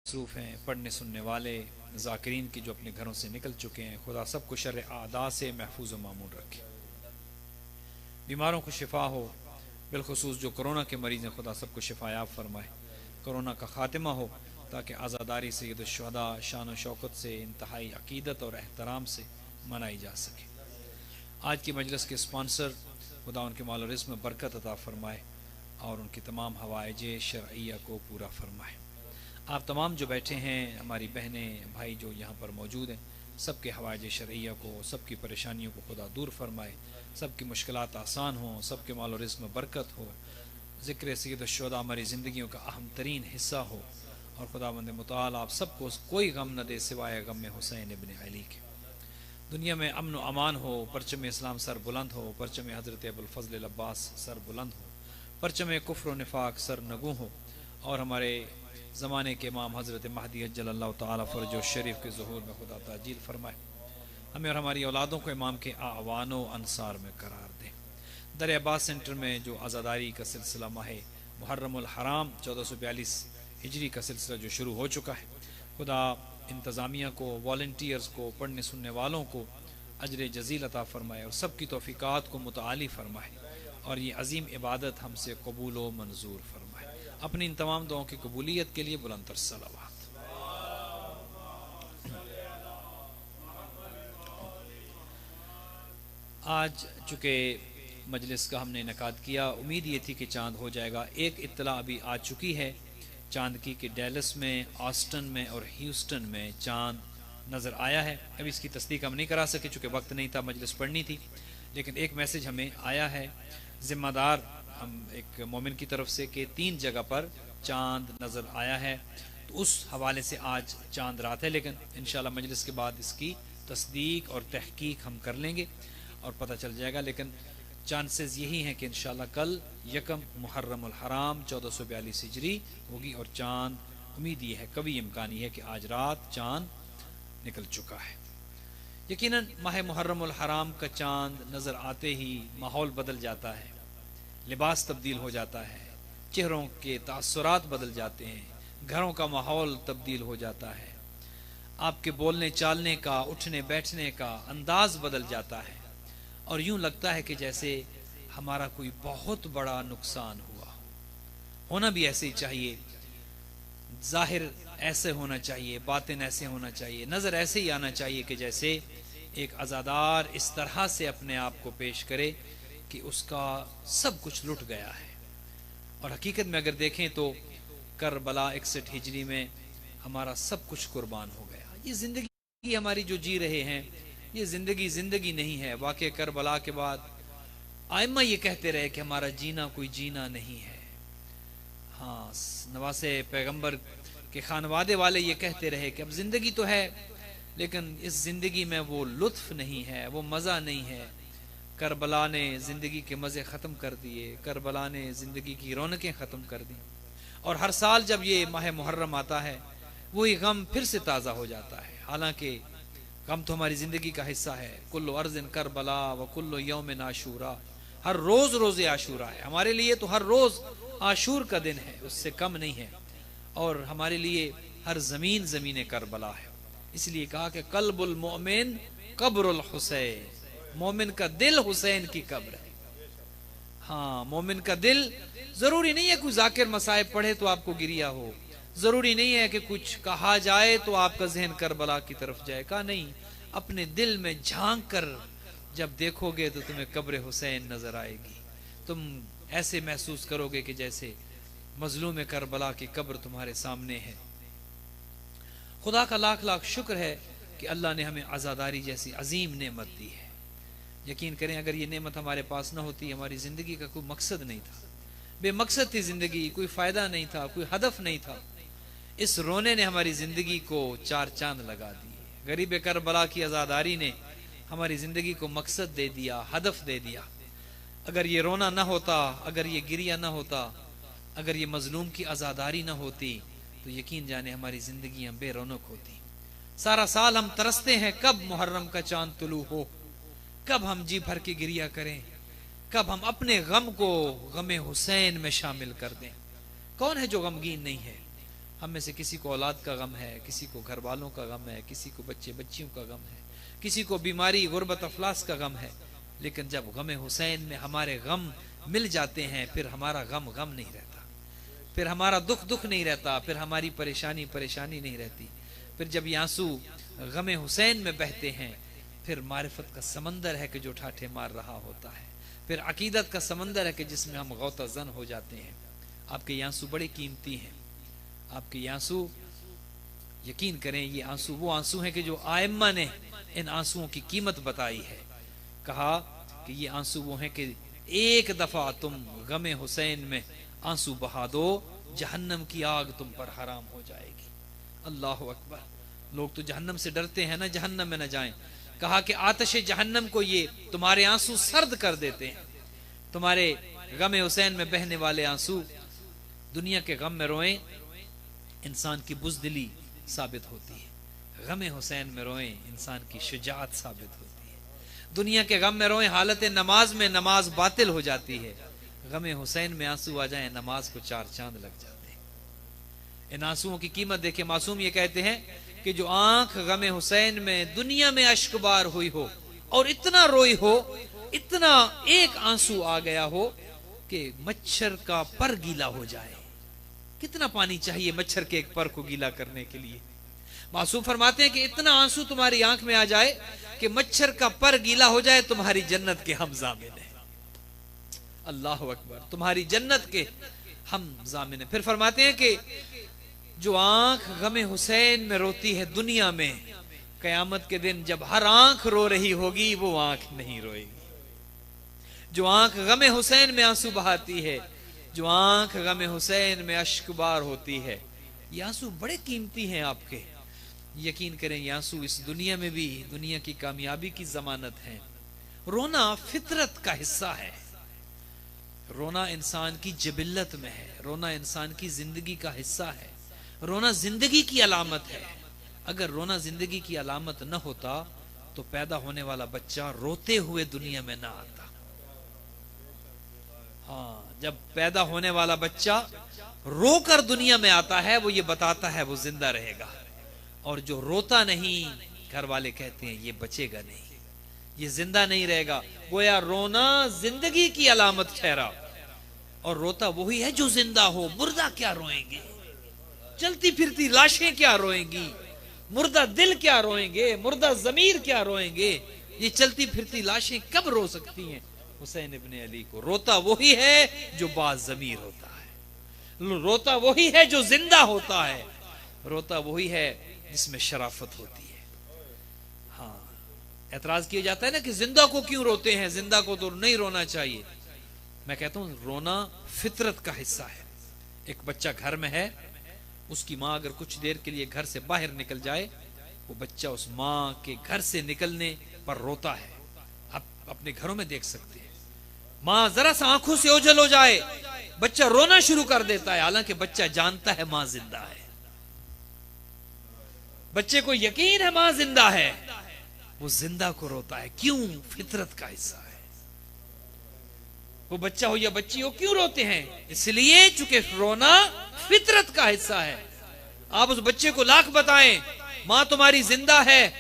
मसरूफ़ हैं, पढ़ने सुनने वाले ज़ाकिरीन की जो अपने घरों से निकल चुके हैं, खुदा सबको शर आदा से महफूज व मामून रखे। बीमारों को शिफा हो, बिलखुसूस जो कोरोना के मरीज़ हैं, खुदा सबको शिफायाब फरमाए। कोरोना का ख़ात्मा हो ताकि आज़ादारी सय्यदुश्शुहदा शान व शौकत से इंतहाई अकीदत और एहतराम से मनाई जा सके। आज की मजलिस के स्पॉन्सर खुदा उनके माल और रिज़्क़ में बरकत अता फरमाए और उनकी तमाम हवाइज शरइया को पूरा फरमाए। आप तमाम जो बैठे हैं, हमारी बहनें भाई जो यहाँ पर मौजूद हैं, सबके हवाइज शरइया को, सबकी परेशानियों को खुदा दूर फरमाए, सबकी मुश्किलात आसान हों, सबके माल और रिज़्क़ में बरकत हो, ज़िक्र सय्यदुश्शुहदा हमारी ज़िंदगियों का अहम तरीन हिस्सा हो और खुदावंद मुताल आप सबको कोई गम न दे सिवाय गम में हुसैन इब्न अली के। दुनिया में अमन व अमान हो, परचम इस्लाम सर बुलंद हो, परचम हज़रत अबुल फ़ज़ल अब्बास सर बुलंद हो, परचम कुफ्र व निफाक सर नगू हो और हमारे ज़माने के इमाम हज़रत महदी अज्जलल्लाहु ताला फ़रजो शरीफ के ज़ुहूर में खुदा ताजील फरमाए। हमें और हमारी औलादों को इमाम के आवानो अंसार में करार दें। दर अब्बास सेंटर में जो आज़ादारी का सिलसिला माह मुहर्रमुल हराम 1442 हिजरी का सिलसिला जो शुरू हो चुका है, खुदा इंतज़ामिया को, वॉलंटियर्स को, पढ़ने सुनने वालों को अजर जज़ील अता फ़रमाए और सबकी तौफ़ीक़ात को मुतआली फ़रमाए और ये अज़ीम इबादत हमसे कबूल व मंजूर फरमाए। अपनी इन तमाम दुआओं की कबूलियत के लिए बुलंद सलावत। आज चूँकि मजलिस का हमने इनेकाद किया, उम्मीद ये थी कि चाँद हो जाएगा। एक इत्तला अभी आ चुकी है चाँद की कि डैलस में, ऑस्टन में और ह्यूस्टन में चाँद नज़र आया है। अभी इसकी तस्दीक हम नहीं करा सके चूँकि वक्त नहीं था, मजलिस पढ़नी थी, लेकिन एक मैसेज हमें आया है ज़िम्मेदार हम एक मोमिन की तरफ से कि 3 जगह पर चाँद नज़र आया है। तो उस हवाले से आज चाँद रात है, लेकिन इंशाअल्लाह मजलिस के बाद इसकी तस्दीक और तहकीक हम कर लेंगे और पता चल जाएगा। लेकिन चांसेस यही हैं कि इंशाअल्लाह कल यकम मुहर्रमुल हराम 1442 हिजरी होगी और चाँद उम्मीद ये है, कभी इम्कान है कि आज रात चाँद निकल चुका है। यकीनन माह मुहर्रमुल हराम का चाँद नज़र आते ही माहौल बदल जाता है, लिबास तब्दील हो जाता है, चेहरों के तासुरात बदल जाते हैं, घरों का माहौल तब्दील हो जाता है, आपके बोलने चालने का, उठने बैठने का अंदाज बदल जाता है और यूं लगता है कि जैसे हमारा कोई बहुत बड़ा नुकसान हुआ। होना भी ऐसे ही चाहिए, जाहिर ऐसे होना चाहिए, बातिन ऐसे होना चाहिए, नजर ऐसे ही आना चाहिए कि जैसे एक अज़ादार इस तरह से अपने आप को पेश करे कि उसका सब कुछ लुट गया है। और हकीकत में अगर देखें तो करबला 61 हिजरी में हमारा सब कुछ कुर्बान हो गया। ये जिंदगी हमारी जो जी रहे हैं, ये जिंदगी जिंदगी नहीं है। वाक़े करबला के बाद आइम्मा ये कहते रहे कि हमारा जीना कोई जीना नहीं है। हाँ, नवासे पैगंबर के खानवादे वाले ये कहते रहे कि अब जिंदगी तो है, लेकिन इस जिंदगी में वो लुत्फ नहीं है, वो मज़ा नहीं है। करबला ने जिंदगी के मज़े ख़त्म कर दिए, करबला ने जिंदगी की रौनकें ख़त्म कर दी। और हर साल जब ये माह मुहर्रम आता है, वही गम फिर से ताज़ा हो जाता है। हालांकि गम तो हमारी ज़िंदगी का हिस्सा है। कुल्लु अर्ज़िन करबला व कुल्लु यौमिन आशूरा, हर रोज़ रोज़े आशूरा है। हमारे लिए तो हर रोज़ आशूर का दिन है, उससे कम नहीं है। और हमारे लिए हर ज़मीन ज़मीन करबला है। इसलिए कहा कि कल्बुल मोमिन कब्रुल हुसैन, मोमिन का दिल हुसैन की कब्र है। हाँ, मोमिन का दिल, जरूरी नहीं है कोई जाकिर मसाइब पढ़े तो आपको गिरिया हो, जरूरी नहीं है कि कुछ कहा जाए तो आपका जहन करबला की तरफ जाए। कहा नहीं, अपने दिल में झांक कर जब देखोगे तो तुम्हें कब्र हुसैन नजर आएगी। तुम ऐसे महसूस करोगे कि जैसे मजलूम करबला की कब्र तुम्हारे सामने है। खुदा का लाख लाख शुक्र है कि अल्लाह ने हमें आज़ादारी जैसी अजीम नेमत दी है। यकीन करें, अगर ये नेमत हमारे पास न होती, हमारी ज़िंदगी का कोई मकसद नहीं था, बेमकसद थी ज़िंदगी, कोई फ़ायदा नहीं था, कोई हदफ नहीं था। इस रोने ने हमारी ज़िंदगी को 4 चांद लगा दिए। गरीब करबला की आज़ादारी ने हमारी ज़िंदगी को मकसद दे दिया, हदफ दे दिया। अगर ये रोना ना होता, अगर ये गिरिया ना होता, अगर ये मजलूम की आज़ादारी ना होती, तो यकीन जाने हमारी ज़िंदगियाँ बेरौनक होती। सारा साल हम तरसते हैं कब मुहर्रम का चांद तुलू हो, कब हम जी भर के गिरिया करें, कब हम अपने गम को गमे हुसैन में शामिल कर दें। कौन है जो गमगीन नहीं है? हम में से किसी को औलाद का गम है, किसी को घर वालों का गम है, किसी को बच्चे बच्चियों का गम है, किसी को बीमारी गुर्बत अफलास का गम है। लेकिन जब गम हुसैन में हमारे गम मिल जाते हैं, फिर हमारा गम गम नहीं रहता, फिर हमारा दुख दुख नहीं रहता, फिर हमारी परेशानी परेशानी नहीं रहती। फिर जब ये आंसू गम हुसैन में बहते हैं, फिर मारिफत का समंदर है कि जो ठाठे मार रहा होता है, फिर अकीदत का समंदर है कि जिसमें हम गौता जन हो जाते हैं। आपके ये आंसू बड़े कीमती हैं, आपके ये आंसू, यकीन करें ये आंसू वो आंसू हैं कि जो आइम्मा ने इन आंसुओं की कीमत बताई है। कहा कि ये आंसू वो हैं कि एक दफा तुम गमे हुसैन में आंसू बहा दो, जहन्नम की आग तुम पर हराम हो जाएगी। अल्लाह अकबर। लोग तो जहन्नम से डरते हैं ना, जहन्नम में न जाएं। कहा कि आतिश जहन्नम को ये तुम्हारे आंसू सर्द कर देते हैं। तुम्हारे गमे हुसैन में बहने वाले आंसू दुनिया के गम में रोएं, इंसान की बुज़दिली साबित होती है। गमे हुसैन में रोएं, इंसान की शुजाअत साबित होती है। दुनिया के गम में रोएं, हालत नमाज में नमाज बातिल हो जाती है। गमे हुसैन में आंसू आ जाएं, नमाज को 4 चांद लग जाते हैं। इन आंसुओं की कीमत देखे। मासूम ये कहते हैं कि जो आंख गमे हुसैन में दुनिया में अश्कबार हुई हो और इतना रोई हो, इतना एक आंसू आ गया हो कि मच्छर का पर गीला हो जाए। कितना पानी चाहिए मच्छर के एक पर को गीला करने के लिए? मासूम फरमाते हैं कि इतना आंसू तुम्हारी आंख में आ जाए कि मच्छर का पर गीला हो जाए, तुम्हारी जन्नत के हम जामिन है। अल्लाह अकबर। तुम्हारी जन्नत के हम जामिन है। फिर फरमाते हैं कि जो आंख गमे हुसैन में रोती है दुनिया में, कयामत के दिन जब हर आंख रो रही होगी, वो आंख नहीं रोएगी। जो आंख गमे हुसैन में आंसू बहाती है, जो आंख गमे हुसैन में अश्कबार होती है, ये आंसू बड़े कीमती हैं आपके। यकीन करें ये आंसू इस दुनिया में भी दुनिया की कामयाबी की जमानत है। रोना फितरत का हिस्सा है। रोना इंसान की जबिल्लत में है। रोना इंसान की जिंदगी का हिस्सा है। रोना जिंदगी की अलामत है। अगर रोना जिंदगी की अलामत न होता तो पैदा होने वाला बच्चा रोते हुए दुनिया में ना आता। हाँ, जब पैदा होने वाला बच्चा रोकर दुनिया में आता है, वो ये बताता है वो जिंदा रहेगा। और जो रोता नहीं, घर वाले कहते हैं ये बचेगा नहीं, ये जिंदा नहीं रहेगा। गोया रोना जिंदगी की अलामत ठहरा। और रोता वही है जो जिंदा हो। मुर्दा क्या रोएंगे? चलती फिरती लाशें क्या रोएंगी? मुर्दा दिल क्या रोएंगे? मुर्दा जमीर क्या रोएंगे? ये चलती फिरती लाशें कब रो सकती हैं हुसैन इब्ने अली को? रोता वही है जो बाज़मीर होता है। रोता वही है जो जिंदा होता है। रोता वही है जिसमें शराफत होती है। हाँ, एतराज किया जाता है ना कि जिंदा को क्यों रोते हैं, जिंदा को तो नहीं रोना चाहिए। मैं कहता हूं रोना फितरत का हिस्सा है। एक बच्चा घर में है, उसकी माँ अगर कुछ देर के लिए घर से बाहर निकल जाए, वो बच्चा उस माँ के घर से निकलने पर रोता है। आप अपने घरों में देख सकते हैं, माँ जरा सा आंखों से ओझल हो जाए, बच्चा रोना शुरू कर देता है, हालांकि बच्चा जानता है माँ जिंदा है। बच्चे को यकीन है माँ जिंदा है, वो जिंदा को रोता है। क्यों? फितरत का हिस्सा है। वो बच्चा हो या बच्ची हो, क्यों रोते हैं? इसलिए चूंकि रोना फितरत का हिस्सा है। आप उस बच्चे को लाख बताएं माँ तुम्हारी जिंदा है,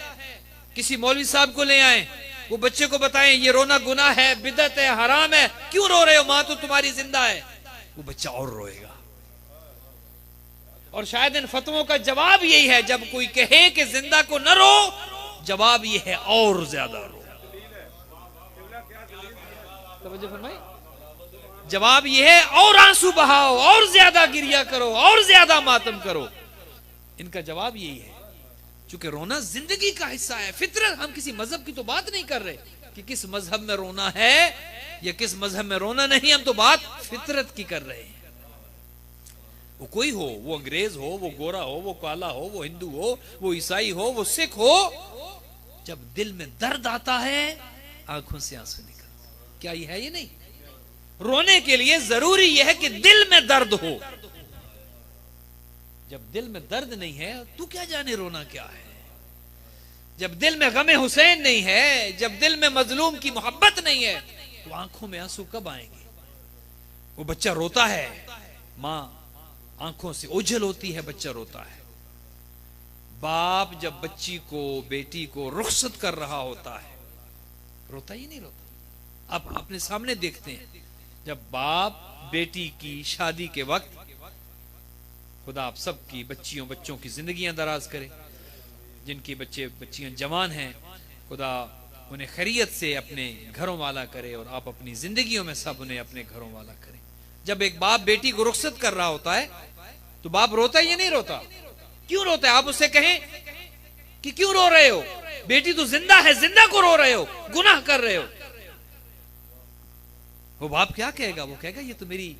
किसी मौलवी साहब को ले आए, वो बच्चे को बताएं ये रोना गुनाह है, बिदअत है, हराम है, क्यों रो रहे हो? माँ तो तुम्हारी जिंदा है। वो बच्चा और रोएगा। और शायद इन फतवों का जवाब यही है, जब कोई कहे कि जिंदा को न रो, जवाब ये है और ज्यादा रो। तवज्जो फरमाई। जवाब ये है और आंसू बहाओ, और ज्यादा गिरिया करो, और ज्यादा मातम करो। इनका जवाब यही है, चूंकि रोना जिंदगी का हिस्सा है, फितरत। हम किसी मजहब की तो बात नहीं कर रहे कि किस मजहब में रोना है या किस मजहब में रोना नहीं, हम तो बात फितरत की कर रहे हैं। वो कोई हो, वो अंग्रेज हो, वो गोरा हो, वो काला हो, वो हिंदू हो, वो ईसाई हो, वो सिख हो, जब दिल में दर्द आता है आंखों से आंसू निकलते। क्या ये है? ये नहीं। रोने के लिए जरूरी यह है कि दिल में दर्द हो। जब दिल में दर्द नहीं है, तू क्या जाने रोना क्या है। जब दिल में गमे हुसैन नहीं है, जब दिल में मजलूम की मोहब्बत नहीं है, तो आंखों में आंसू कब आएंगे? वो बच्चा रोता है, माँ आंखों से ओझल होती है, बच्चा रोता है। बाप जब बच्ची को, बेटी को रुखसत कर रहा होता है, रोता ही नहीं रोता। आप अपने सामने देखते हैं, जब बाप बेटी की शादी के वक्त, खुदा आप सबकी बच्चों की जिंदगियां दराज करे, जिनकी बच्चियां जवान हैं, खुदा उन्हें खैरियत से अपने घरों वाला करे, और आप अपनी जिंदगियों में सब उन्हें अपने घरों वाला करें। जब एक बाप बेटी को रुखसत कर रहा होता है तो बाप रोता ही नहीं रोता? क्यों रोता है? आप उससे कहें कि क्यों रो रहे हो, बेटी तो जिंदा है, जिंदा को रो रहे हो, गुनाह कर रहे हो। वो बाप क्या कहेगा? वो कहेगा ये तो मेरे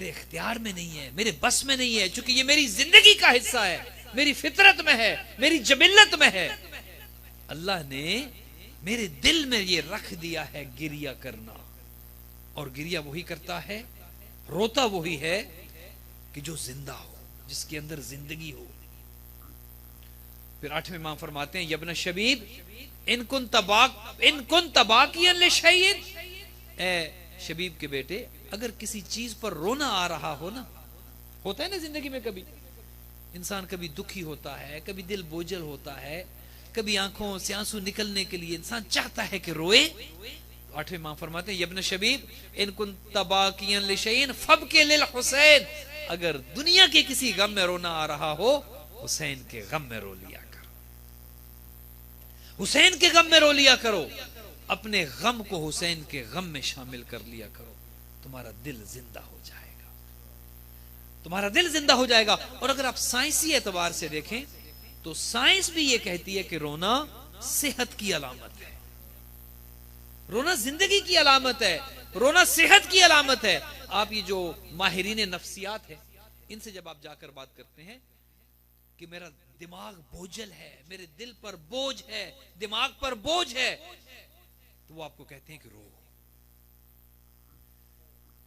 इख्तियार में नहीं है, मेरे बस में नहीं है, क्योंकि ये मेरी जिंदगी का हिस्सा है, मेरी फितरत में है, मेरी जबिल्लत में है। अल्लाह ने मेरे दिल में ये रख दिया है गिरिया करना, और गिरिया वही करता है, रोता वही है कि जो जिंदा हो, जिसके अंदर जिंदगी हो। फिर 8वें इमाम फरमाते हैं, यब्न शबीब इन कुन तबाकियन लिशैइन, ए शबीब के बेटे, अगर किसी चीज पर रोना आ रहा हो ना, होता है ना जिंदगी में, कभी इंसान कभी दुखी होता है, कभी दिल बोझल होता है, कभी आंखों से आंसू निकलने के लिए इंसान चाहता है कि रोए। 8वें इमाम फरमाते हैं, यब्न शबीब इन कुन तबाकियन लिशैइन फबके लिल हुसैन, अगर दुनिया के किसी गम में रोना आ रहा हो, हुसैन के गम में रो लिया करो, हुसैन के गम में रो लिया करो, अपने गम को हुसैन के गम में शामिल कर लिया करो, तुम्हारा दिल जिंदा हो जाएगा, तुम्हारा दिल जिंदा हो जाएगा। और अगर आप साइंसी एतबार से देखें तो साइंस भी ये कहती है कि रोना सेहत की अलामत है, रोना जिंदगी की अलामत है, रोना सेहत की अलामत है। आप ये जो माहिरीन नफ्सियात है, इनसे जब आप जाकर बात करते हैं कि मेरा दिमाग बोझल है, मेरे दिल पर बोझ है, दिमाग पर बोझ है, तो वो आपको कहते हैं कि रो।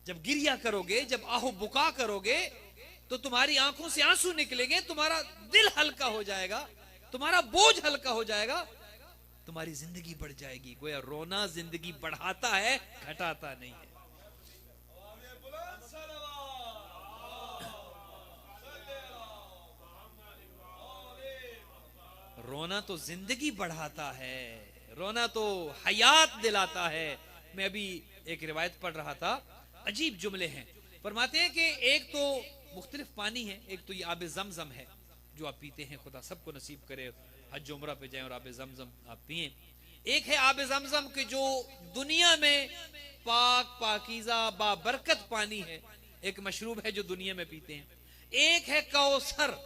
जब गिरिया करोगे, जब आहो बुका करोगे, तो तुम्हारी आंखों से आंसू निकलेंगे, तुम्हारा दिल हल्का हो जाएगा, तुम्हारा बोझ हल्का हो जाएगा, तुम्हारी जिंदगी बढ़ जाएगी। गोया रोना जिंदगी बढ़ाता है, घटाता नहीं है। रोना तो जिंदगी बढ़ाता है, रोना तो हयात दिलाता है। मैं अभी एक रिवायत पढ़ रहा था, अजीब जुमले हैं। फरमाते हैं कि एक तो मुख्तलिफ पानी है, एक तो ये आबे ज़मज़म है जो आप पीते हैं, खुदा सबको नसीब करे हज उम्रा पे जाएं और आबे ज़मज़म आप पिए। एक है आबे ज़मज़म के जो दुनिया में पाक पाकीज़ा बाबरकत पानी है, एक मशरूब है जो दुनिया में पीते हैं। एक है कौसर,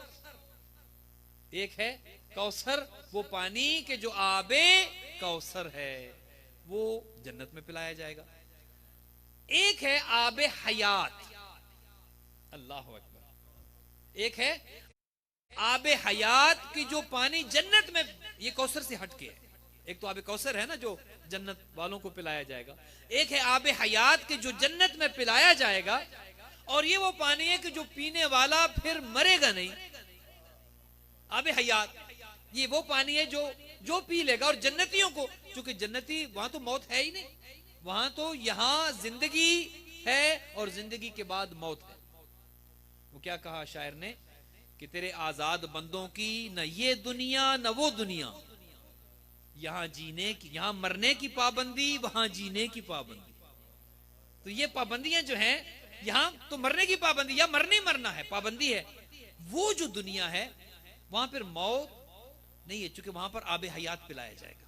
एक है कौसर, वो पानी के जो आबे कौसर है वो जन्नत में पिलाया जाएगा। एक है आबे हयात, अल्लाह अकबर, एक है आबे हयात की जो पानी जन्नत में, ये कौसर से हटके है। एक तो आबे कौसर है ना जो जन्नत वालों को पिलाया जाएगा, एक है आबे हयात के जो जन्नत में पिलाया जाएगा, और ये वो पानी है कि जो पीने वाला फिर मरेगा नहीं। आबे हयात ये वो पानी है जो पी लेगा, और जन्नतियों को, चूंकि जन्नती वहां तो मौत है ही नहीं, वहां तो यहां जिंदगी है और जिंदगी के बाद मौत है। वो क्या कहा शायर ने कि तेरे आजाद बंदों की न ये दुनिया न वो दुनिया, यहां जीने की, यहां मरने की पाबंदी, वहां जीने की पाबंदी। तो ये पाबंदियां जो हैं, यहां तो मरने की पाबंदी, या मरने मरना है पाबंदी है। वो जो दुनिया है वहां फिर मौत नहीं है, चूंकि वहां पर आबे हयात पिलाया जाएगा,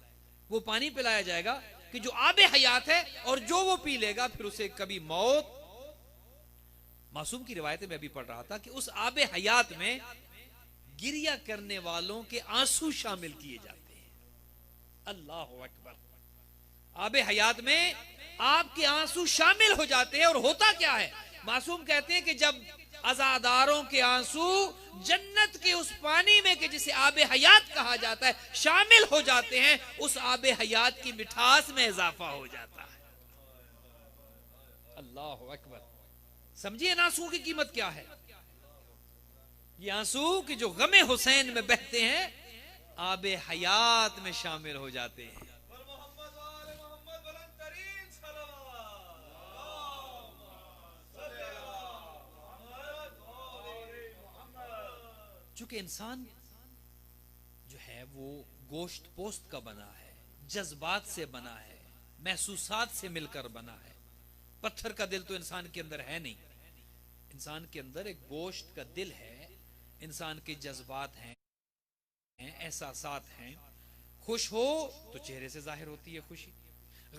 वो पानी पिलाया जाएगा कि जो आबे हयात है, और जो वो पी लेगा फिर उसे कभी मौत। मासूम की रिवायत में अभी पढ़ रहा था कि उस आबे हयात में गिरिया करने वालों के आंसू शामिल किए जाते हैं। अल्लाह अकबर, आबे हयात में आपके आंसू शामिल हो जाते हैं। और होता क्या है, मासूम कहते हैं कि जब अज़ादारों के आंसू जन्नत के उस पानी में कि जिसे आबे हयात कहा जाता है शामिल हो जाते हैं, उस आबे हयात की मिठास में इजाफा हो जाता है। अल्लाह अकबर, समझिए आंसू की कीमत क्या है। ये आंसू कि जो गमे हुसैन में बहते हैं, आबे हयात में शामिल हो जाते हैं। चूंकि इंसान जो है वो गोश्त पोस्त का बना है, जज्बात से बना है, महसूसात से मिलकर बना है। पत्थर का दिल तो इंसान के अंदर है नहीं। इंसान के अंदर एक गोश्त का दिल है, इंसान के जज्बात हैं, एहसासात हैं। खुश हो तो चेहरे से जाहिर होती है खुशी,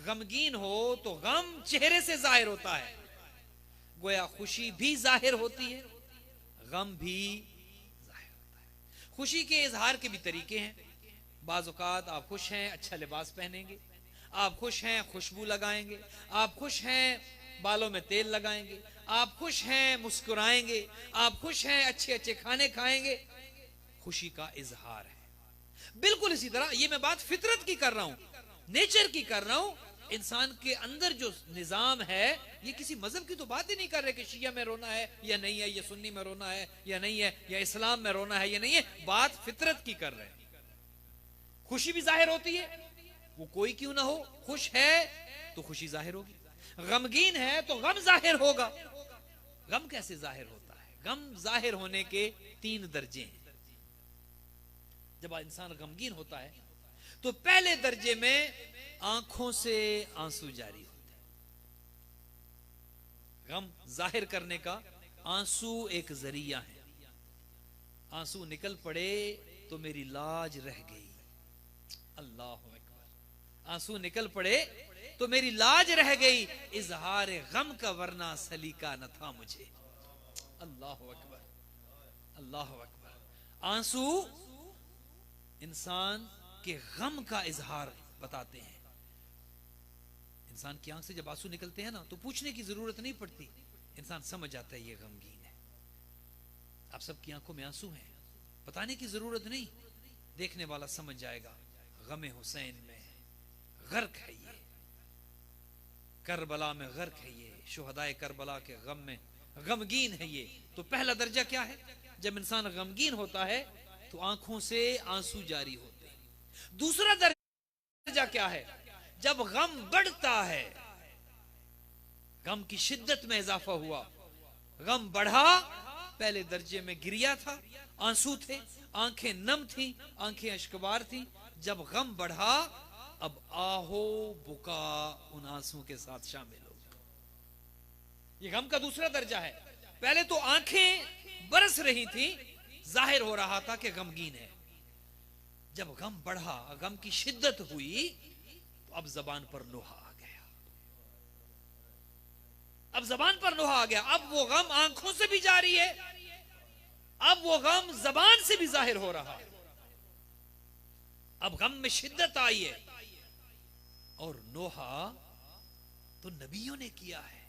गमगीन हो तो गम चेहरे से जाहिर होता है। गोया खुशी भी जाहिर होती है, गम भी जाहिर होता है। खुशी के इजहार के भी तरीके हैं। बाज़ औक़ात आप खुश हैं, अच्छा लिबास पहनेंगे, आप खुश हैं, खुशबू लगाएंगे, आप खुश हैं, बालों में तेल लगाएंगे, आप खुश हैं, मुस्कुराएंगे, आप खुश हैं, अच्छे अच्छे खाने खाएंगे। खुशी का इजहार है। बिल्कुल इसी तरह ये मैं बात फितरत की कर रहा हूं, नेचर की कर रहा हूं। इंसान के अंदर जो निजाम है, ये किसी मजहब की तो बात ही नहीं कर रहे कि शिया में रोना है या नहीं है, या सुन्नी में रोना है या नहीं है, या इस्लाम में रोना है या नहीं है। बात फितरत की कर रहे हैं। खुशी भी जाहिर होती है, वो कोई क्यों ना हो। खुश है तो खुशी जाहिर होगी, गमगीन है तो गम जाहिर होगा। गम कैसे जाहिर होता है? गम जाहिर होने के 3 दर्जे हैं। जब इंसान गमगीन होता है तो पहले दर्जे में आंखों से आंसू जारी होते हैं। गम जाहिर करने का आंसू एक जरिया है। आंसू निकल पड़े तो मेरी लाज रह गई। अल्लाह अकबर। आंसू निकल पड़े तो मेरी लाज रह गई, इजहार गम का वरना सलीका न था मुझे। अल्लाह अकबर, अल्लाह अकबर। आंसू इंसान के गम का इजहार बताते हैं। इंसान की आंख से जब आंसू निकलते हैं ना, तो पूछने की जरूरत नहीं पड़ती, इंसान समझ जाता है ये गमगीन है। आप सबकी आंखों में आंसू हैं, बताने की जरूरत नहीं, देखने वाला समझ जाएगा। गमे हुसैन में गर्क है ये, करबला में गर्क है ये, शुहदाए करबला के गम में गमगीन है ये। तो पहला दर्जा क्या है? जब इंसान गमगीन होता है तो आंखों से आंसू जारी होते हैं। दूसरा दर्जा क्या है? जब गम बढ़ता है, गम की शिद्दत में इजाफा हुआ, गम बढ़ा। पहले दर्जे में गिरिया था, आंसू थे, आंखें नम थी, आंखें अश्कबार थी। जब गम बढ़ा, अब आहो बुका उन आंसुओं के साथ शामिल हो। ये गम का दूसरा दर्जा है। पहले तो आंखें बरस रही थी, जाहिर हो रहा था कि गमगीन है। जब गम बढ़ा, गम की शिद्दत हुई, तो अब जबान पर लोहा आ गया। अब जबान पर लोहा आ गया। अब वो गम आंखों से भी जारी है, अब वो गम जबान से भी जाहिर हो रहा है। अब गम में शिद्दत आई है। और नोहा तो नबियों ने किया है।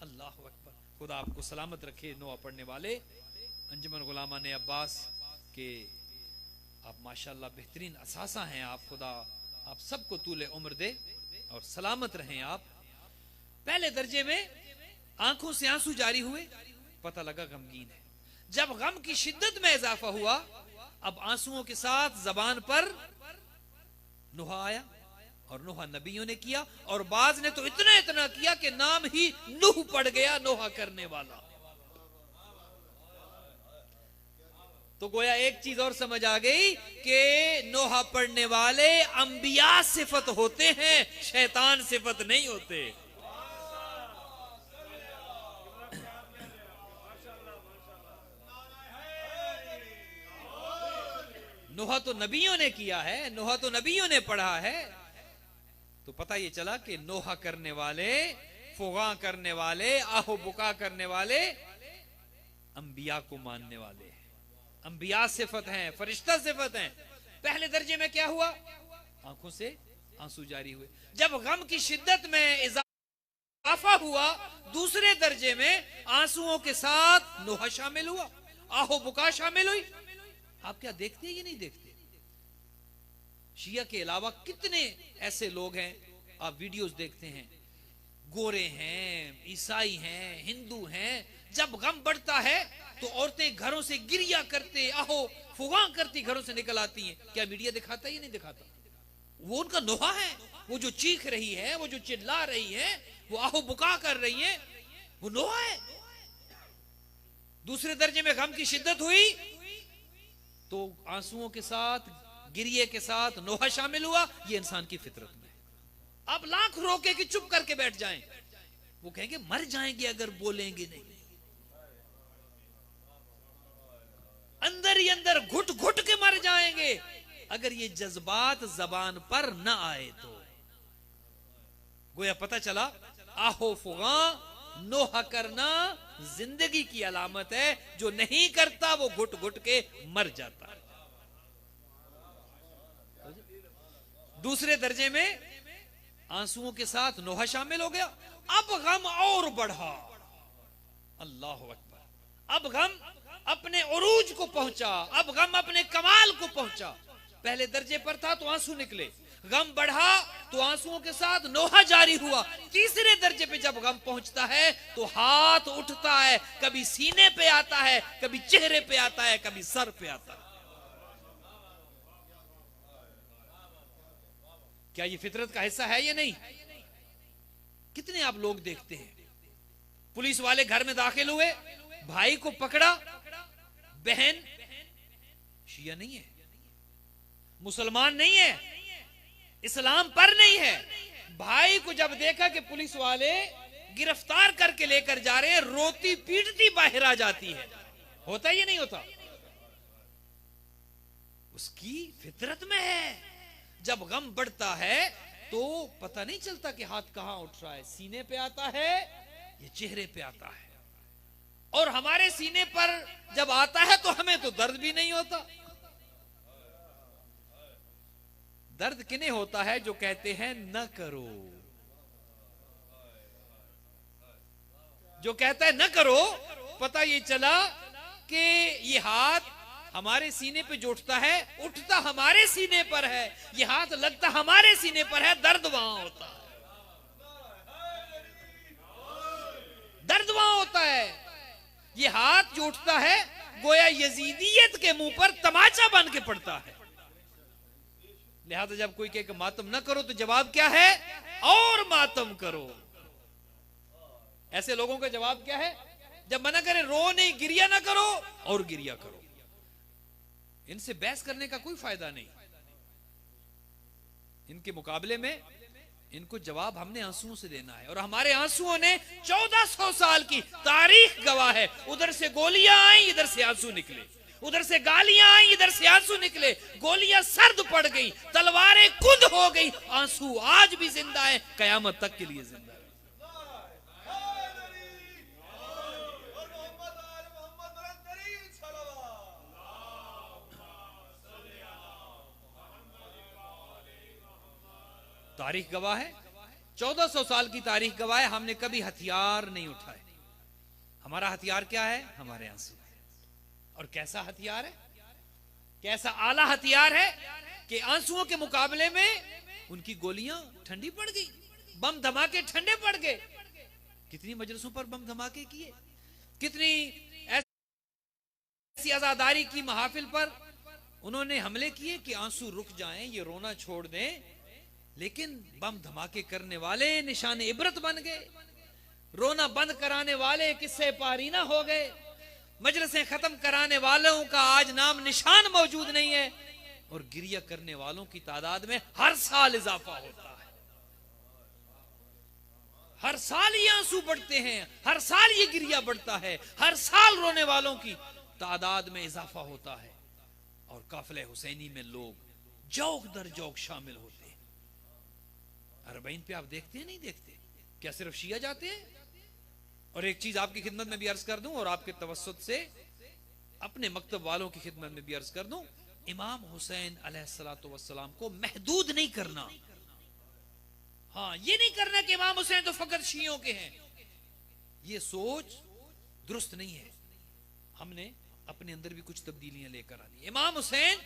अल्लाह अकबर। खुदा आपको सलामत रखे नोहा पढ़ने वाले अंजुमन गुलामा ने अब्बास के आप माशाल्लाह बेहतरीन असासा हैं। आप खुदा आप सबको तूले उम्र दे और सलामत रहें आप। पहले दर्जे में आंखों से आंसू जारी हुए, पता लगा गमगीन है। जब गम की शिद्दत में इजाफा हुआ, अब आंसुओं के साथ जबान पर नोहा आया। और नोहा नबियों ने किया, और बाज ने तो इतना इतना किया कि नाम ही नूह पड़ गया, नोहा करने वाला। तो गोया एक चीज और समझ आ गई कि नोहा पढ़ने वाले अंबिया सिफत होते हैं, शैतान सिफत नहीं होते। नोहा तो नबियों ने किया है, नोहा तो नबियों ने पढ़ा है। तो पता ये चला कि नोहा करने वाले, फुगा करने वाले, आहो बुका करने वाले अंबिया को मानने वाले हैं। अंबिया सिफत हैं, फरिश्ता सिफत हैं। पहले दर्जे में क्या हुआ? आंखों से आंसू जारी हुए। जब गम की शिद्दत में इजाफा हुआ, दूसरे दर्जे में आंसुओं के साथ नोहा शामिल हुआ, आहो बुका शामिल हुई। आप क्या देखते हैं ये नहीं देखते? शिया के अलावा कितने ऐसे लोग हैं, आप वीडियोस देखते हैं, गोरे हैं, ईसाई हैं, हिंदू हैं। जब गम बढ़ता है तो औरतें घरों से गिरिया करते, आहो फुगा करती घरों से निकल आती हैं। क्या मीडिया दिखाता है? ये नहीं दिखाता। वो उनका नोहा है। वो जो चीख रही है, वो जो चिल्ला रही है, वो आहो बुका कर रही है, वो नोहा है। दूसरे दर्जे में गम की शिद्दत हुई, तो आंसुओं के साथ, गिरिए के साथ नोहा शामिल हुआ। ये इंसान की फितरत में है। अब लाख रोके कि चुप करके बैठ जाएं, वो कहेंगे मर जाएंगे अगर बोलेंगे नहीं। अंदर ही अंदर घुट घुट के मर जाएंगे अगर ये जज्बात जबान पर न आए तो। गोया पता चला आहो फुगा नोहा करना जिंदगी की अलामत है, जो नहीं करता वो घुट घुट के मर जाता है। दूसरे दर्जे में आंसुओं के साथ नोहा शामिल हो गया। अब गम और बढ़ा, अल्लाह अकबर। अब गम अपने उरूज को पहुंचा, अब गम अपने कमाल को पहुंचा। पहले दर्जे पर था तो आंसू निकले, गम बढ़ा तो आंसुओं के साथ नोहा जारी हुआ। तीसरे दर्जे पे जब गम पहुंचता है तो हाथ उठता है, कभी सीने पे आता है, कभी चेहरे पे आता है, कभी सर पे आता है। क्या ये फितरत का हिस्सा है या नहीं? कितने आप लोग देखते हैं, पुलिस वाले घर में दाखिल हुए, भाई को पकड़ा, बहन शिया नहीं है, मुसलमान नहीं है, इस्लाम पर नहीं है। भाई को जब देखा कि पुलिस वाले गिरफ्तार करके लेकर जा रहे हैं, रोती पीटती बाहर आ जाती है। होता ये नहीं होता? उसकी फितरत में है। जब गम बढ़ता है तो पता नहीं चलता कि हाथ कहां उठ रहा है, सीने पे आता है या चेहरे पे आता है। और हमारे सीने पर जब आता है तो हमें तो दर्द भी नहीं होता। दर्द किन्हें होता है? जो कहते हैं न करो। जो कहता है न करो, पता ये चला कि ये हाथ हमारे सीने पे जो उठता है, उठता हमारे सीने पर है, ये हाथ लगता हमारे सीने पर है, दर्द वहां होता है, दर्द वहां होता है। ये हाथ जो उठता है गोया यजीदियत के मुंह पर तमाचा बन के पड़ता है। लिहाजा जब कोई कहे कि मातम न करो तो जवाब क्या है? और मातम करो। ऐसे लोगों का जवाब क्या है? जब मना करे रो नहीं, गिरिया ना करो, और गिरिया करो। इनसे बहस करने का कोई फायदा नहीं। इनके मुकाबले में इनको जवाब हमने आंसुओं से देना है। और हमारे आंसुओं ने 1400 साल की तारीख गवाह है। उधर से गोलियां आई, इधर से आंसू निकले, उधर से गालियां आई, इधर से आंसू निकले। गोलियां सर्द पड़ गई, तलवारें कुंद हो गई, आंसू आज भी जिंदा है, कयामत तक के लिए जिंदा है। तारीख गवाह है, 1400 साल की तारीख गवाह है। हमने कभी हथियार नहीं उठाए। हमारा हथियार क्या है? हमारे आंसू। और कैसा हथियार है? कैसा आला हथियार है कि आंसुओं के मुकाबले में उनकी गोलियां ठंडी पड़ गई, बम धमाके ठंडे पड़ गए। कितनी मजलिसों पर बम धमाके किए, कितनी ऐसी आजादारी की महफिल पर उन्होंने हमले किए कि आंसू रुक जाएं, ये रोना छोड़ दें। लेकिन बम धमाके करने वाले निशान इबरत बन गए, रोना बंद कराने वाले किस्से पारीना हो गए, मजलिसें खत्म कराने वालों का आज नाम निशान मौजूद नहीं है। और गिरिया करने वालों की तादाद में हर साल इजाफा होता है। हर साल ये आंसू बढ़ते हैं, हर साल ये गिरिया बढ़ता है, हर साल रोने वालों की तादाद में इजाफा होता है। और काफिले हुसैनी में लोग जौक दर जौक शामिल होते हैं। अरबईन पे आप देखते हैं, नहीं देखते? क्या सिर्फ शिया जाते हैं? और एक चीज आपकी खिदमत में भी अर्ज कर दूं, और आपके तवस्सुत से अपने मकतब वालों की खिदमत में भी अर्ज कर दूं, इमाम हुसैन अलैहिस्सलातु वस्सलाम को महदूद नहीं करना। हाँ, ये नहीं करना कि इमाम हुसैन तो फकत शियों के हैं, ये सोच दुरुस्त नहीं है। हमने अपने अंदर भी कुछ तब्दीलियां लेकर आनी। इमाम हुसैन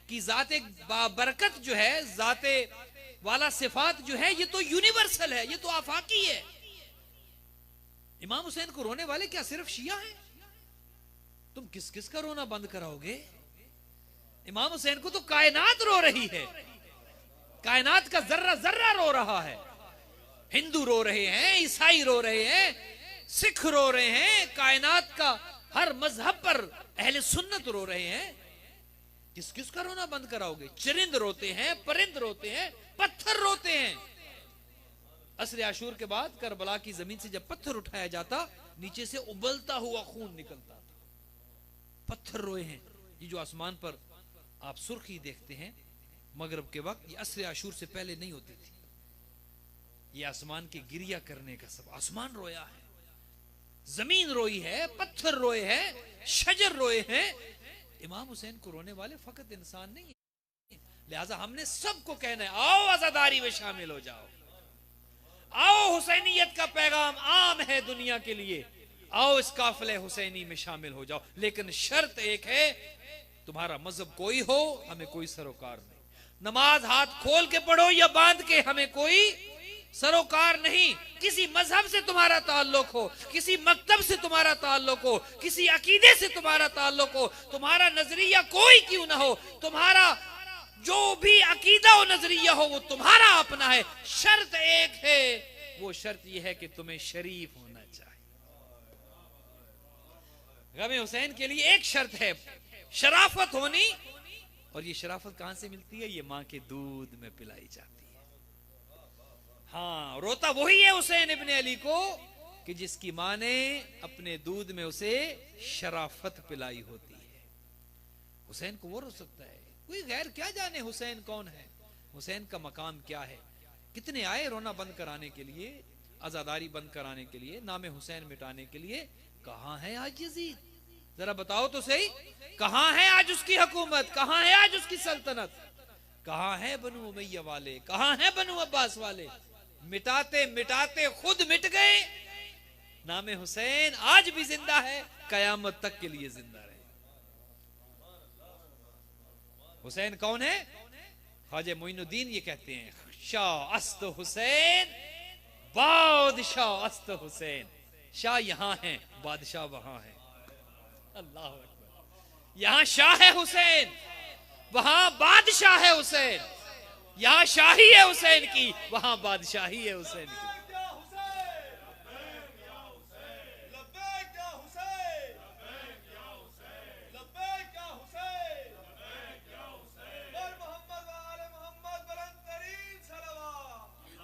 की जाते बरकत जो है, जाते वाला सिफात जो है, ये तो यूनिवर्सल है, ये तो आफाकी है। इमाम हुसैन को रोने वाले क्या सिर्फ शिया हैं? तुम किस किस का रोना बंद कराओगे? इमाम हुसैन को तो कायनात रो रही है, कायनात का जर्रा जर्रा रो रहा है। हिंदू रो रहे हैं, ईसाई रो रहे हैं, सिख रो रहे हैं, कायनात का हर मजहब पर अहले सुन्नत रो रहे हैं। किस किस का रोना बंद कराओगे? चरिंद रोते हैं, परिंद रोते हैं, पत्थर रोते हैं। असर आशूर के बाद करबला की जमीन से जब पत्थर उठाया जाता, नीचे से उबलता हुआ खून निकलता था। पत्थर रोए हैं। ये जो आसमान पर आप सुर्खी देखते हैं मगरब के वक्त, ये असर आशूर से पहले नहीं होती थी। ये आसमान के गिरिया करने का सब, आसमान रोया है, जमीन रोई है, पत्थर रोए हैं, शजर रोए हैं। इमाम हुसैन को रोने वाले फकत इंसान नहीं है। लिहाजा हमने सबको कहना है, आओ आजादारी में शामिल हो जाओ, आओ हुसैनियत का पैगाम आम है दुनिया के लिए, आओ इस काफिले हुसैनी में शामिल हो जाओ। लेकिन शर्त एक है, तुम्हारा मजहब कोई हो, हमें कोई सरोकार नहीं। नमाज हाथ खोल के पढ़ो या बांध के, हमें कोई सरोकार नहीं। किसी मजहब से तुम्हारा ताल्लुक हो, किसी मकतब से तुम्हारा ताल्लुक हो, किसी अकीदे से तुम्हारा ताल्लुक हो, तुम्हारा नजरिया कोई क्यों ना हो, तुम्हारा जो भी अकीदा और नजरिया हो वो तुम्हारा अपना है। शर्त एक है, वो शर्त यह है कि तुम्हें शरीफ होना चाहिए। गमे हुसैन के लिए एक शर्त है, शराफत होनी। और ये शराफत कहां से मिलती है? ये मां के दूध में पिलाई जाती है। हाँ, रोता वही है हुसैन इब्ने अली को कि जिसकी मां ने अपने दूध में उसे शराफत पिलाई होती है। हुसैन को वो रो सकता है, कोई गैर क्या जाने हुसैन कौन है, हुसैन का मकाम क्या है। कितने आए रोना बंद कराने के लिए, आजादारी बंद कराने के लिए, नाम हुसैन मिटाने के लिए। कहां है आज यजीद? जरा बताओ तो सही, कहां है आज उसकी हुकूमत, कहां है आज उसकी सल्तनत, कहां है बनु उमैया वाले, कहां है बनु अब्बास वाले? मिटाते मिटाते खुद मिट गए। नाम हुसैन आज भी जिंदा है, कयामत तक के लिए जिंदा रहे। हुसैन कौन है? ख्वाजा मोइनुद्दीन ये कहते हैं, शाह अस्त हुसैन, बादशाह अस्त हुसैन। शाह यहां है, बादशाह वहां है। अल्लाह अकबर। यहां शाह है हुसैन, वहां बादशाह है हुसैन। यहां शाही है हुसैन की, वहां बादशाही है हुसैन की।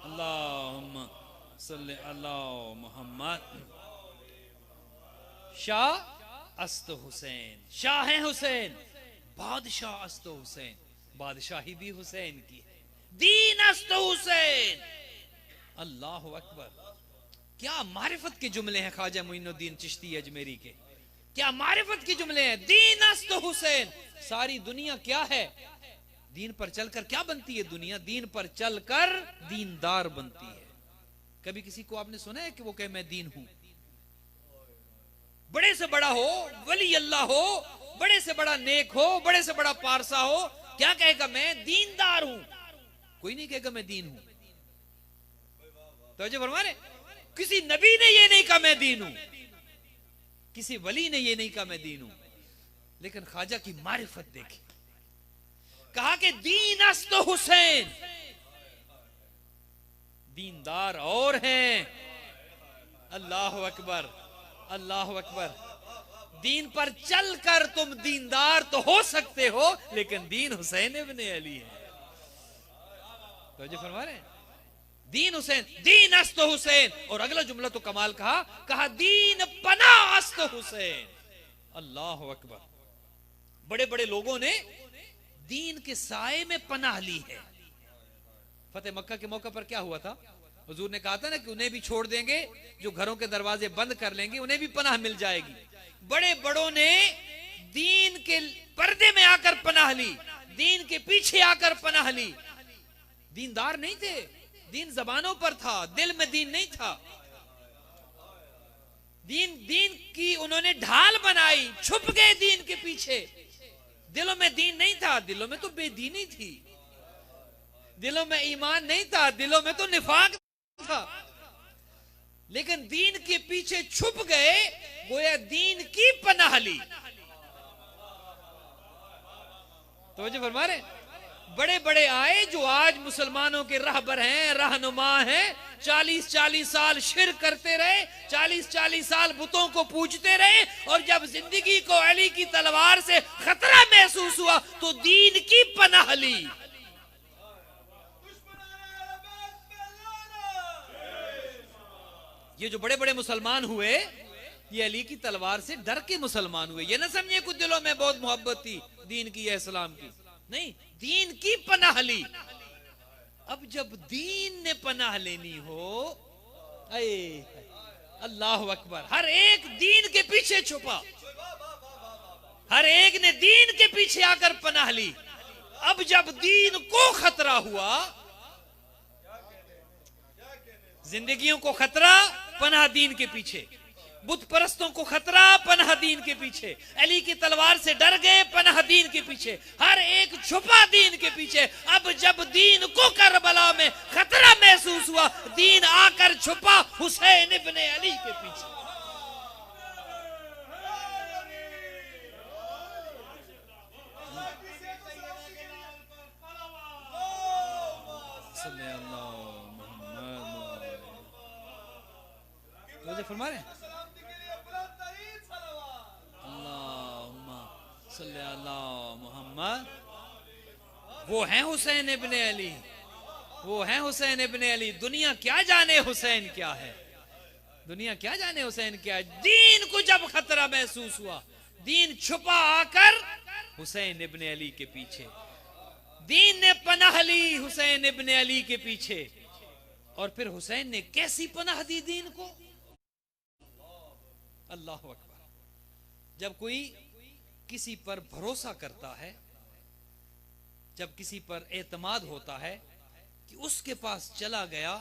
अल्लाहुम्मा सल्ली अला मुहम्मद। शाह अस्त हुसैन, शाह है हुसैन, बादशाह अस्त हुसैन, बादशाही भी हुसैन की है, दीन अस्त हुसैन। अल्लाह अकबर। क्या मारिफत के जुमले हैं ख्वाजा मोइनुद्दीन चिश्ती अजमेरी के, क्या मारिफत के जुमले हैं। दीन अस्त हुसैन। सारी दुनिया क्या है? दीन पर चलकर क्या बनती है दुनिया? दीन पर चलकर दीनदार बनती है। कभी किसी को आपने सुना है कि वो कहे मैं दीन हूं? बड़े से बड़ा हो, वली अल्लाह हो, बड़े से बड़ा नेक हो, बड़े से बड़ा पारसा हो, क्या कहेगा मैं दीनदार हूं? कोई नहीं कहेगा मैं दीन हूं। तो जो फरमा रहे, किसी नबी ने ये नहीं कहा मैं दीन हूं, किसी वली ने ये नहीं कहा मैं दीन हूं। लेकिन ख्वाजा की मारिफत देखी, कहा कि दीन अस्त हुसैन, दीनदार और हैं। अल्लाह अकबर, अल्लाह अकबर। दीन पर चलकर तुम दीनदार तो हो सकते हो, लेकिन दीन हुसैन इब्ने अली है। तो जो फरमा रहे हैं, दीन हुसैन, दीन अस्त हुसैन। और अगला जुमला तो कमाल कहा दीन पना अस्त हुसैन। अल्लाह अकबर। बड़े बड़े लोगों ने दीन के साए में पनाह ली है। फतेह मक्का के मौके पर क्या हुआ था? हुजूर ने कहा था ना कि उन्हें भी छोड़ देंगे, जो घरों के दरवाजे बंद कर लेंगे उन्हें भी पनाह मिल जाएगी। बड़े बड़ों ने दीन के पर्दे में आकर पनाह ली, दीन के पीछे आकर पनाह ली। दीनदार नहीं थे, दीन जबानों पर था, दिल में दीन नहीं था। दीन की उन्होंने ढाल बनाई, छुप गए दीन के पीछे। दिलों में दीन नहीं था, दिलों में तो बेदीनी थी, दिलों में ईमान नहीं था, दिलों में तो निफाक था। लेकिन दीन के पीछे छुप गए, गोया दीन की पनाह ली। तो जो फरमा रहे, बड़े बड़े आए जो आज मुसलमानों के रहबर हैं, रहनुमा हैं, 40-40 साल शिर्क करते रहे, 40-40 साल बुतों को पूजते रहे, और जब जिंदगी को अली की तलवार से खतरा महसूस हुआ तो दीन की पनाह ली। ये जो बड़े बड़े मुसलमान हुए, ये अली की तलवार से डर के मुसलमान हुए। ये ना समझे कुछ दिलों में बहुत मोहब्बत थी दीन की या इस्लाम की, नहीं, दीन की पनाह ली। अब जब दीन ने पनाह लेनी हो, अल्लाह अकबर, हर एक दीन के पीछे छुपा, हर एक ने दीन के पीछे आकर पनाह ली। अब जब दीन को खतरा हुआ, जिंदगियों को खतरा, पनाह दीन के पीछे, बुत परस्तों को खतरा, पनाह दीन के पीछे, अली की तलवार से डर गए, पनाह दीन के पीछे, हर एक छुपा दीन के पीछे। अब जब दीन को करबला में खतरा महसूस हुआ, दीन आकर छुपा हुसैन इब्ने अली के पीछे। तो फरमा रहे हैं मोहम्मद, वो हैं हुसैन इब्ने अली, वो हैं हुसैन इब्ने अली। दुनिया क्या जाने हुसैन क्या है, दुनिया क्या जाने हुसैन क्या है। दीन को जब खतरा महसूस हुआ, दीन छुपा आकर हुसैन इब्ने अली के पीछे, दीन ने पनाह ली हुसैन इब्ने अली के पीछे। और फिर हुसैन ने कैसी पनाह दी दीन को, अल्लाह अकबर। जब कोई किसी पर भरोसा करता है, जब किसी पर एतमाद होता है कि उसके पास चला गया,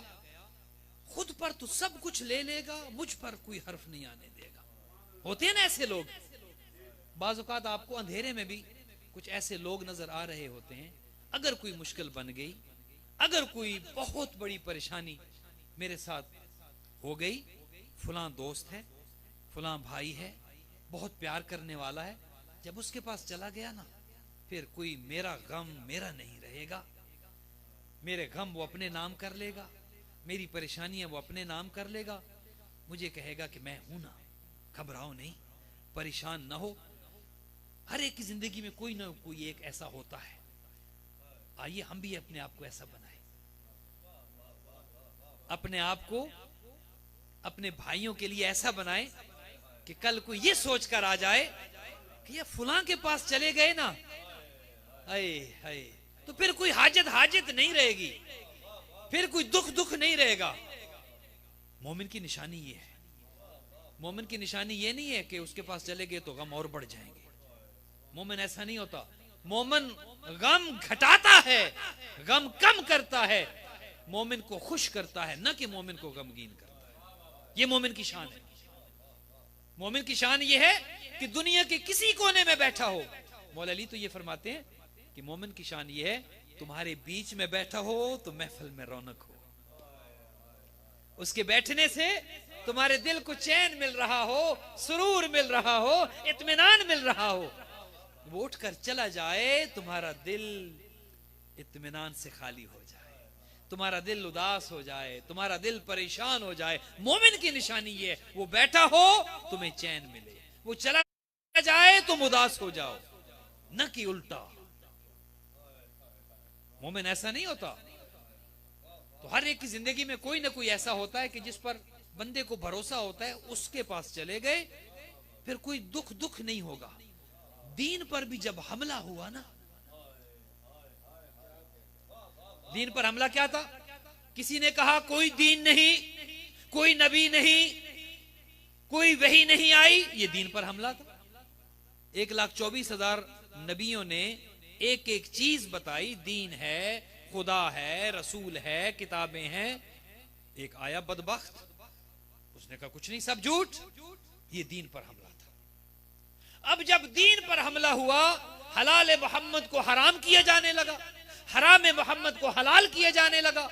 खुद पर तो सब कुछ ले लेगा, मुझ पर कोई हर्फ नहीं आने देगा। होते हैं ना ऐसे लोग, बाज़ औक़ात आपको अंधेरे में भी कुछ ऐसे लोग नजर आ रहे होते हैं। अगर कोई मुश्किल बन गई, अगर कोई बहुत बड़ी परेशानी मेरे साथ हो गई, फलां दोस्त है, फलां भाई है, बहुत प्यार करने वाला है, जब उसके पास चला गया ना, फिर कोई मेरा गम मेरा नहीं रहेगा, मेरे गम वो अपने नाम कर लेगा, मेरी परेशानियां वो अपने नाम कर लेगा, मुझे कहेगा कि मैं हूं ना, घबराओ नहीं, परेशान ना हो। हर एक की जिंदगी में कोई ना कोई एक ऐसा होता है। आइए हम भी अपने आप को ऐसा बनाए, अपने आप को अपने भाइयों के लिए ऐसा बनाए कि कल को ये सोचकर आ जाए कि ये फुलां के पास चले गए ना, आए तो फिर कोई हाजत नहीं रहेगी, फिर कोई दुख नहीं रहेगा। मोमिन की निशानी ये है, मोमिन की निशानी ये नहीं है कि उसके पास चले गए तो गम और बढ़ जाएंगे। मोमिन ऐसा नहीं होता, मोमिन गम घटाता है, गम कम करता है, मोमिन को खुश करता है, न कि मोमिन को गमगीन करता है। ये मोमिन की शान है। मोमिन की शान ये है कि दुनिया के किसी कोने में बैठा हो, मौला अली तो ये फरमाते हैं कि मोमिन की शान ये है, तुम्हारे बीच में बैठा हो तो महफिल में रौनक हो, उसके बैठने से तुम्हारे दिल को चैन मिल रहा हो, सुरूर मिल रहा हो, इत्मीनान मिल रहा हो। वो उठकर चला जाए, तुम्हारा दिल इत्मीनान से खाली हो जाए, तुम्हारा दिल उदास हो जाए, तुम्हारा दिल परेशान हो जाए। मोमिन की निशानी ये, वो बैठा हो तुम्हें चैन मिले, वो चला जाए तुम उदास हो जाओ, न कि उल्टा। मोमिन ऐसा नहीं होता। तो हर एक की जिंदगी में कोई ना कोई ऐसा होता है कि जिस पर बंदे को भरोसा होता है, उसके पास चले गए, फिर कोई दुख नहीं होगा। दीन पर भी जब हमला हुआ ना, दीन पर हमला क्या था? किसी ने कहा कोई दीन नहीं, कोई नबी नहीं, कोई वही नहीं आई, ये दीन पर हमला था। 1,24,000 नबियों ने एक एक चीज बताई, दीन है, खुदा है, रसूल है, किताबें हैं। एक आया बदबख्त, उसने कहा कुछ नहीं, सब झूठ, ये दीन पर हमला था। अब जब दीन पर हमला हुआ, हलाल मोहम्मद को हराम किया जाने लगा, हराम मोहम्मद को हलाल किया जाने लगा,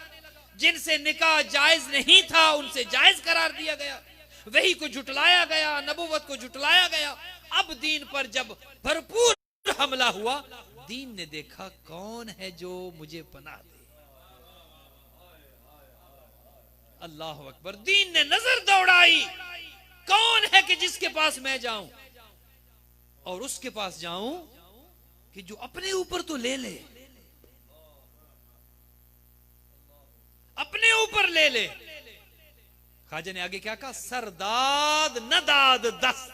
जिनसे निकाह जायज नहीं था उनसे जायज करार दिया गया, वही को जुटलाया गया, नबूवत को जुटलाया गया। अब दीन पर जब भरपूर हमला हुआ, दीन ने देखा कौन है जो मुझे पनाह दे, अल्लाह अकबर। दीन ने नजर दौड़ाई, कौन है कि जिसके पास मैं जाऊं और उसके पास जाऊं कि जो अपने ऊपर तो ले ले, अपने ऊपर ले ले। ख्वाजा ने आगे क्या कहा? सरदाद नदाद दस्त।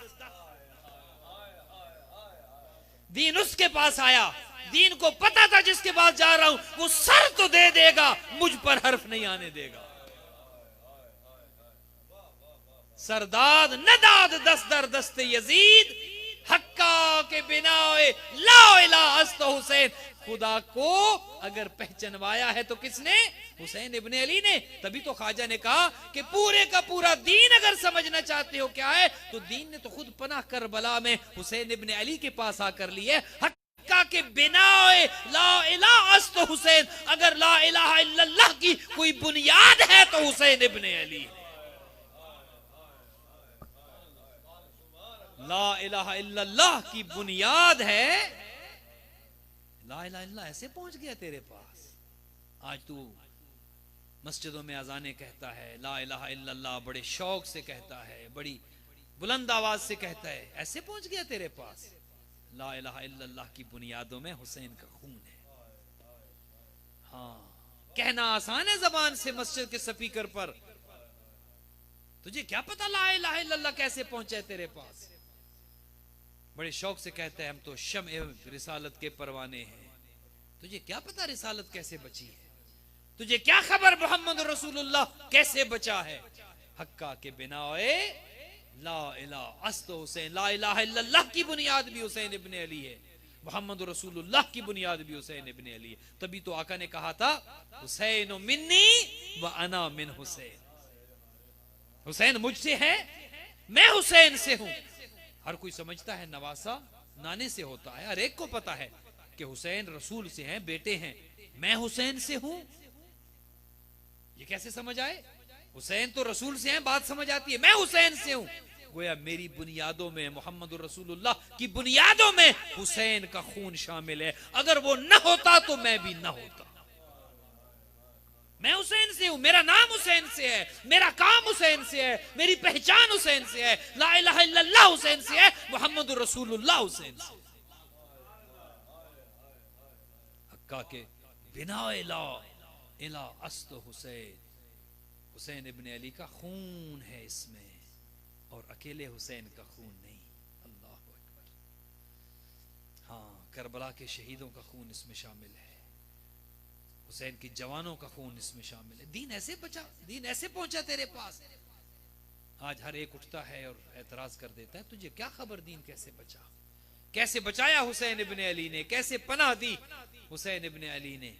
दीन उसके पास आया, दीन को पता था जिसके पास जा रहा हूं वो सर तो दे देगा, मुझ पर हर्फ नहीं आने देगा। सरदाद नदाद दस्त दर दस्त यजीद, हक्का के बिना ला इलाहा इल्लल्लाह हुसैन। खुदा को अगर पहचानवाया है तो किसने? हुसैन इब्ने अली ने। तभी तो ख्वाजा ने कहा कि पूरे का पूरा दीन अगर समझना चाहते हो क्या है, तो दीन ने तो खुद पनाह करबला में हुसैन इब्ने अली के पास आकर ली है। हक्का के बिना ला इलाहा इल्लल्लाह हुसैन। अगर ला इलाहा इल्लल्लाह की कोई बुनियाद है तो हुसैन इब्ने अली। ला इलाहा इल्लल्लाह की बुनियाद है। ला इलाहा इल्लल्लाह ऐसे पहुंच गया तेरे पास। आज तू मस्जिदों में अजाने कहता है, ला इलाहा इल्लल्लाह बड़े शौक से कहता है, बड़ी बुलंद आवाज से कहता है, ऐसे पहुंच गया तेरे पास। ला इलाहा इल्लल्लाह की बुनियादों में हुसैन का खून है। हाँ, कहना आसान है जबान से मस्जिद के स्पीकर पर, तुझे क्या पता ला इलाहा इल्लल्लाह कैसे पहुंचा है तेरे पास। बड़े शौक से कहता है हम तो शम्ए रिसालत के परवाने हैं। तुझे क्या पता रिसालत कैसे बची है, तुझे क्या खबर मोहम्मद रसूलुल्लाह कैसे बचा है। हक्का के बिना ला इलाहा इल्लल्लाह हुसैन। ला इलाहा इल्लल्लाह की बुनियाद भी हुसैन इब्ने अली है, मोहम्मद रसूलुल्लाह की बुनियाद भी हुसैन इब्ने अली है। तभी तो आका ने कहा था हुसैन मिन्नी व अना मिन हुसैन। हुसैन मुझसे है, मैं हुसैन से हूं। हर कोई समझता है नवासा नाने से होता है, हर एक को पता है कि हुसैन रसूल से हैं, बेटे हैं। मैं हुसैन से हूं, ये कैसे समझ आए? हुसैन तो रसूल से हैं, बात समझ आती है। मैं हुसैन से हूं, गोया मेरी बुनियादों में, मोहम्मद रसूलुल्लाह की बुनियादों में हुसैन का खून शामिल है। अगर वो न होता तो मैं भी न होता। मैं हुसैन से हूं, मेरा नाम हुसैन से है, मेरा काम हुसैन से है, मेरी पहचान हुसैन से है। ला इलाहा इल्लल्लाह हुसैन से है, मोहम्मद रसूलुल्लाह हुसैन से। हक्का के बिना ला इलाहा इल्लल्लाह हुसैन। हुसैन इब्ने अली का खून है इसमें, और अकेले हुसैन का खून नहीं। अल्लाह अकबर। हाँ, करबला के शहीदों का खून इसमें शामिल है, हुसैन की जवानों का खून इसमें शामिल है। दीन ऐसे बचा, दीन ऐसे पहुंचा तेरे पास। आज हर एक उठता है और एतराज कर देता है, तुझे क्या खबर दीन कैसे बचा, कैसे बचाया हुसैन इब्ने अली ने, कैसे पनाह दी हुसैन इब्ने अली ने।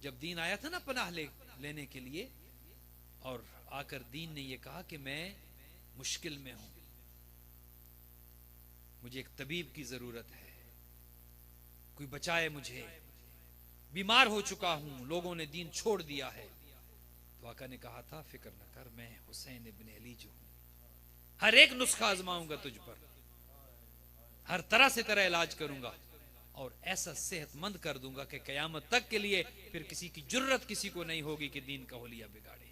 जब दीन आया था ना पनाह लेने के लिए, और आकर दीन ने यह कहा कि मैं मुश्किल में हूं, मुझे एक तबीब की जरूरत है, कोई बचाए मुझे, बीमार हो चुका हूं, लोगों ने दीन छोड़ दिया है। तो आका ने कहा था फिक्र न कर, मैं हुसैन इब्ने अली जो हूं, हर एक नुस्खा आजमाऊंगा तुझ पर, हर तरह से तेरा इलाज करूंगा, और ऐसा सेहतमंद कर दूंगा कि कयामत तक के लिए फिर किसी की जरूरत किसी को नहीं होगी कि दीन का हुलिया बिगाड़े।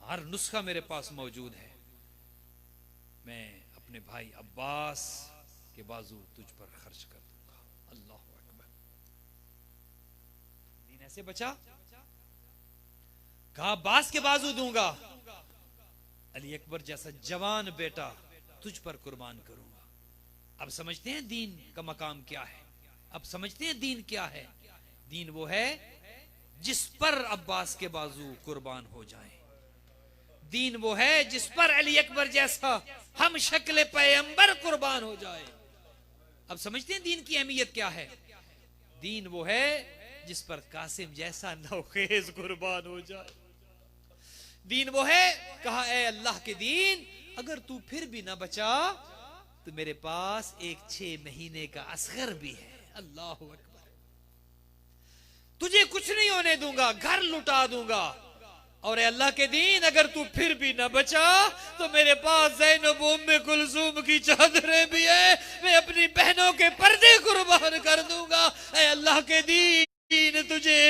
हर नुस्खा मेरे पास मौजूद है। मैं अपने भाई अब्बास के बाजू तुझ पर खर्च कर दूंगा। अल्लाह अकबर। दीन ऐसे बचा, कहा अब्बास के बाजू दूंगा, अली अकबर जैसा जवान बेटा तुझ पर कुर्बान करूंगा। अब समझते हैं दीन का मकाम क्या है, अब समझते हैं दीन क्या है। दीन वो है जिस पर अब्बास के बाजू कुर्बान हो जाएं। दीन वो है जिस पर अली अकबर जैसा हम शक्ल पैगंबर कुर्बान हो जाए। अब समझते हैं दीन की अहमियत क्या है। दीन वो है जिस पर कासिम जैसा नौखेज कुर्बान हो जाए। दीन वो है, कहा ए अल्लाह के दीन, अगर तू फिर भी ना बचा तो मेरे पास एक 6 महीने का असगर भी है। अल्लाह अकबर। तुझे कुछ नहीं होने दूंगा, घर लुटा दूंगा, और अल्लाह के दीन अगर तू फिर भी न बचा तो मेरे पास ज़ैनब उम्मे कुलसूम की चादरें भी है, मैं अपनी बहनों के पर्दे कुर्बान कर दूंगा। ऐ अल्लाह के दीन तुझे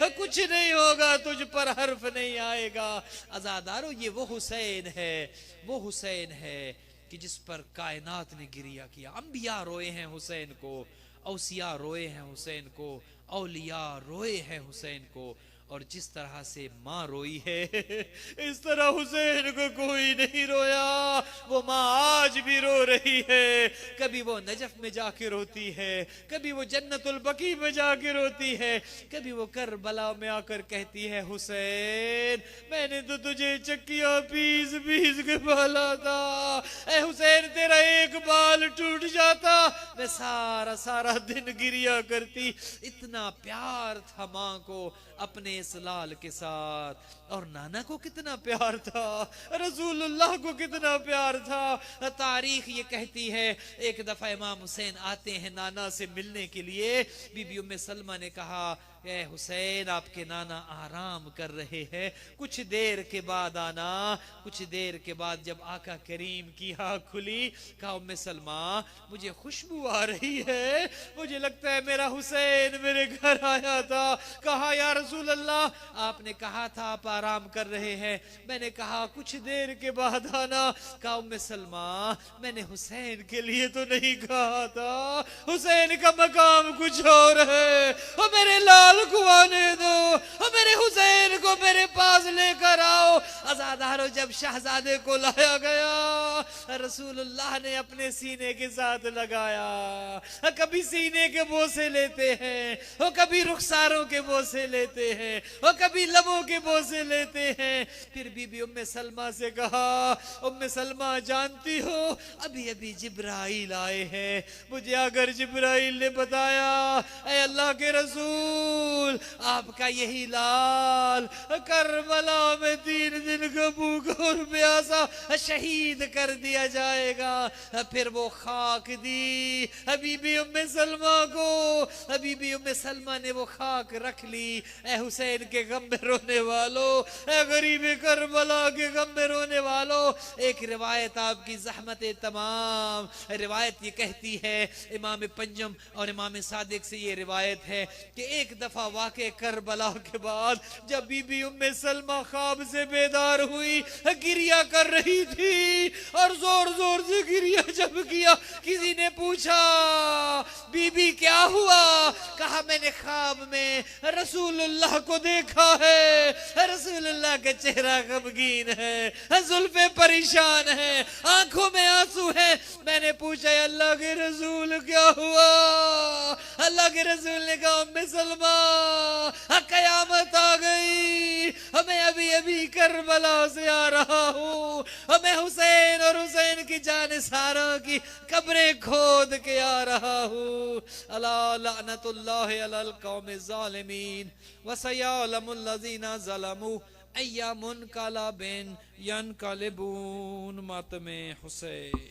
कुछ नहीं होगा, तुझ पर हर्फ नहीं आएगा। अज़ादारो, ये वो हुसैन है, वो हुसैन है कि जिस पर कायनात ने गिरिया किया। अंबिया रोए हैं हुसैन को, औसिया रोए हैं हुसैन को, औलिया रोए हैं हुसैन को, और जिस तरह से माँ रोई है इस तरह हुसैन को कोई नहीं रोया। वो माँ आज भी रो रही है। कभी वो नजफ में जाके रोती है, कभी वो जन्नतुल बकी में जाके रोती है, कभी वो करबला में आकर कहती है हुसैन मैंने तो तुझे चक्कियां पीस पीस के पाला था, ए हुसैन तेरा एक बाल टूट जाता मैं सारा सारा दिन गिरिया करती। इतना प्यार था माँ को अपने इस लाल के साथ। और नाना को कितना प्यार था, रसूलुल्लाह को कितना प्यार था। तारीख ये कहती है एक दफा इमाम हुसैन आते हैं नाना से मिलने के लिए। बीबी उम्मे सलमा ने कहा ए हुसैन आपके नाना आराम कर रहे हैं, कुछ देर के बाद आना। कुछ देर के बाद जब आका करीम की आँख खुली, कहा उम्मे सलमा मुझे खुशबू आ रही है, मुझे लगता है मेरा हुसैन मेरे घर आया था। कहा या रसूल अल्लाह आपने कहा था आप आराम कर रहे हैं, मैंने कहा कुछ देर के बाद आना। कहा उम्मे सलमा मैंने हुसैन के लिए तो नहीं कहा था, हुसैन का मकाम कुछ और है, और मेरे लाल को आने दो, और मेरे हुसैन को मेरे पास लेकर आओ। अज़ादारो जब शहजादे को लाया गया, रसूलुल्लाह ने अपने सीने के साथ लगाया। कभी सीने के बोसे लेते हैं, और कभी रुखसारों के बोसे लेते हैं, और कभी लबों के बोसे लेते हैं। फिर बीबी उम्मे सलमा से कहा उम्मे सलमा जानती हो अभी अभी जिब्राइल आए हैं, मुझे अगर जिब्राइल ने बताया ऐ अल्लाह के रसूल आपका यही लाल करबला में 3 दिन का भूखा और प्यासा शहीद कर दिया जाएगा, फिर वो खाक दी हबीबी उम्मे सलमा को। हबीबी उम्मे सलमा ने वो खाक रख ली। ए हुसैन के गम में रोने वालों, ए गरीब करबला के गम में रोने वालों, एक रिवायत आपकी ज़हमत तमाम रिवायत ये कहती है, इमाम पंजम और इमाम सादिक से ये रिवायत है कि एक दफा वाक़े करबला के बाद जब बीबी उम्मे सलमा ख्वाब से बेदार हुई, गिरिया कर रही थी, और जोर जोर से गिरिया जब किया, किसी ने पूछा बीबी क्या हुआ? कहा मैंने ख्वाब में रसूलुल्लाह को देखा है, रसूलुल्लाह का चेहरा गमगीन है, जुल्फे परेशान है, आंखों में आंसू है। मैंने पूछा अल्लाह के रसूल क्या हुआ? अल्लाह के रसूल ने कहा उम्मे सलमा कयामत आ गई, मैं अभी अभी करबला से आ रहा हूँ, मैं हुसैन और हुसैन की जानिसारों की कब्रें खोद के आ रहा हूँ। अला लअनतुल्लाहि अलल कौमि ज़ालिमीन व सयअलमुल लज़ीना ज़लमू अय्यामुन कलबिन यनकलिबून। मातमे हुसैन।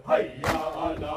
हैया अला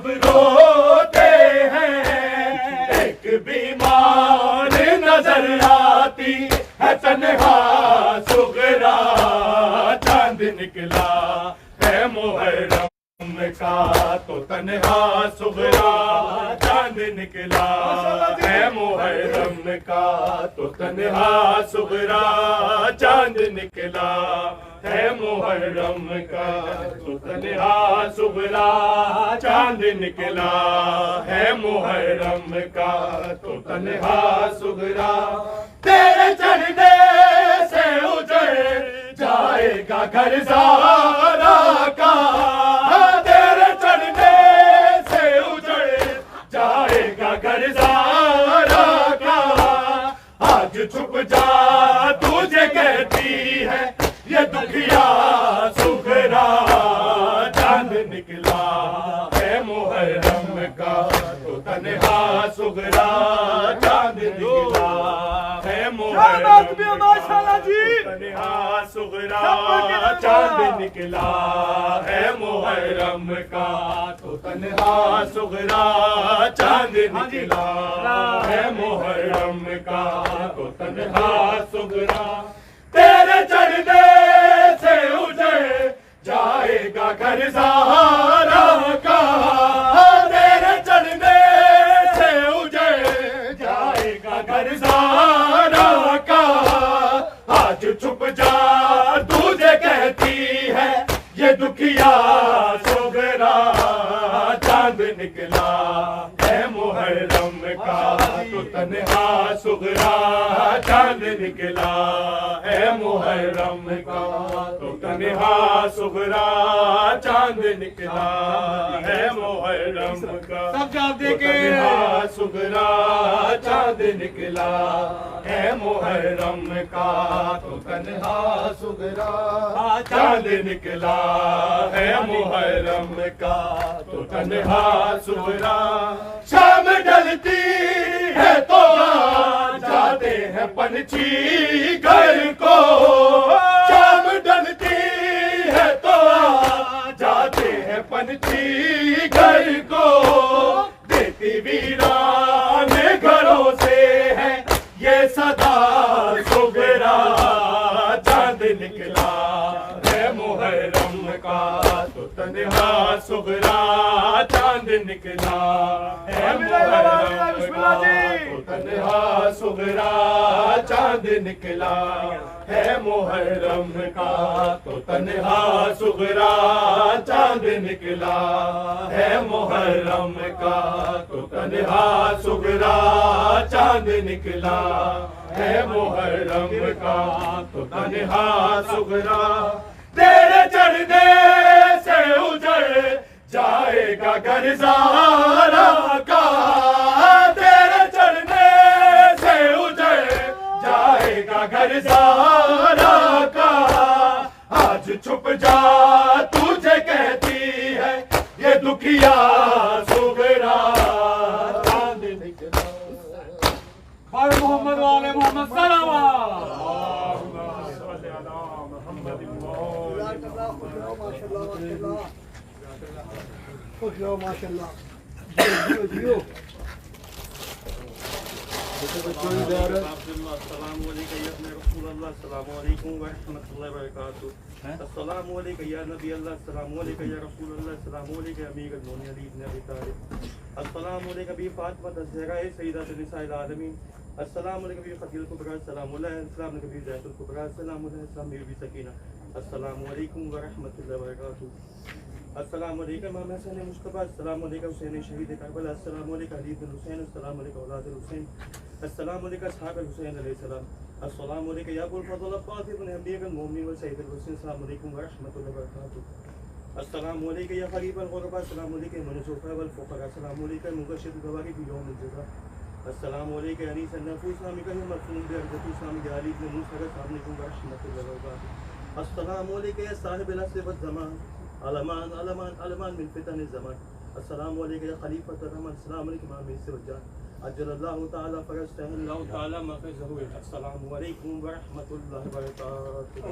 तन्हा सुगरा चांद निकला है मुहर्रम का, तो तन्हा सुगरा चांद निकला है मुहर्रम का, तो तन्हा सुगरा चांद निकला है मुहर्रम का, तो तन्हा सुगरा तेरे चढ़ने से उजड़ जाएगा घर सारा का, तेरे चढ़ने से उजड़ जाएगा घर सारा का। आज छुप जा तुझे कहती है ये दुखिया सुगरा चांद निकला है मुहर्रम का, तो तन्हा सुगरा चांद निकला है मुहर्रम का, तन्हा सुगरा चांद निकला है मुहर्रम का, तो तन्हा सुगरा चांद निकला है मुहर्रम का, तो तन्हा सुगरा तेरे चढ़ने से उजड़ जाएगा घर सहारा का, तेरे चढ़ने से उजड़ जाएगा घर सहारा का। आज छुप जा तुझे कहती है ये दुखिया सुगरा चांद निकला है मुहर्रम का, तो तन्हा सुगरा चांद निकला है मुहर्रम का, तो तन्हा सुगरा चांद निकला है मुहर्रम का, सब जवाब देके तन्हा सुगरा चांद निकला है मुहर्रम का, तो तन्हा सुगरा चांद निकला है मुहर्रम का, तो तन्हा सुगरा शाम ढलती है तो आ जाते हैं पंछी घर को, शाम ढलती है तो आ जाते हैं पंछी घर को, देती वीरान घरों से है ये सदा सुगरा चांद निकला है मुहर्रम का, तो तन्हा सुगरा चांद निकला है मुहर्रम का, तो तन्हा सुगरा चांद निकला है मुहर्रम का, तो तन्हा सुगरा चांद निकला है मुहर्रम का, तो तन्हा सुगरा चांद निकला है मुहर्रम का, तो तन्हा सुगरा तेरे चढ़ने से उजड़ जाएगा घर सहारा का, तेरे चढ़ने से उजड़ जाएगा घर सहारा का। आज छुप जा तुझे कहती है ये दुखिया सुगरा चांद निकला। मोहम्मद वाले मोहम्मद अस्सलाम वालेकुम इमाम हसन मुस्तफा, अस्सलाम वालेकुम हुसैन शहीद करबला, अस्सलाम वालेकुम अली बिन हुसैन, अस्सलाम वालेकुम औलाद हुसैन, अस्सलाम वालेकुम असहाब हुसैन अलैहिस्सलाम, अस्सलाम वालेकुम या अबुल फज़ल अब्बास इब्न अमीर अल-मोमिनीन व सय्यद हुसैन, अस्सलाम वालेकुम व रहमतुल्लाहि व बरकातुहू, अस्सलाम वालेकुम या ग़रीब अल-ग़ुरबा, अस्सलाम वालेकुम मनसूफ़ा वल फ़ुक़रा, अस्सलाम वालेकुम मुबश्शिर गवाही भी यौम अल-जज़ा, अस्सलाम वालेकुम अनीस अन-नफ़ूस इस्लामी का मफ़हूम बे हज़रत इस्लाम के अली इब्न मूसा, अस्सलाम वालेकुम व रहमतुल्लाहि व बरकातुहू, अस्सलाम वालेकुम या साहिब अल-असर व ज़मान अलमान अलमान अलमान मिन फितन ज़मान, अस्सलाम वालेकुम या खलीफत रहमान, अस्सलाम वालेकुम इमाम इस्सवजान अज्जलल्लाहु ताला फरस्तहल्लाहु ताला मफ़ज़हु, अस्सलामु अलैकुम व रहमतुल्लाहि व बरकातुहू।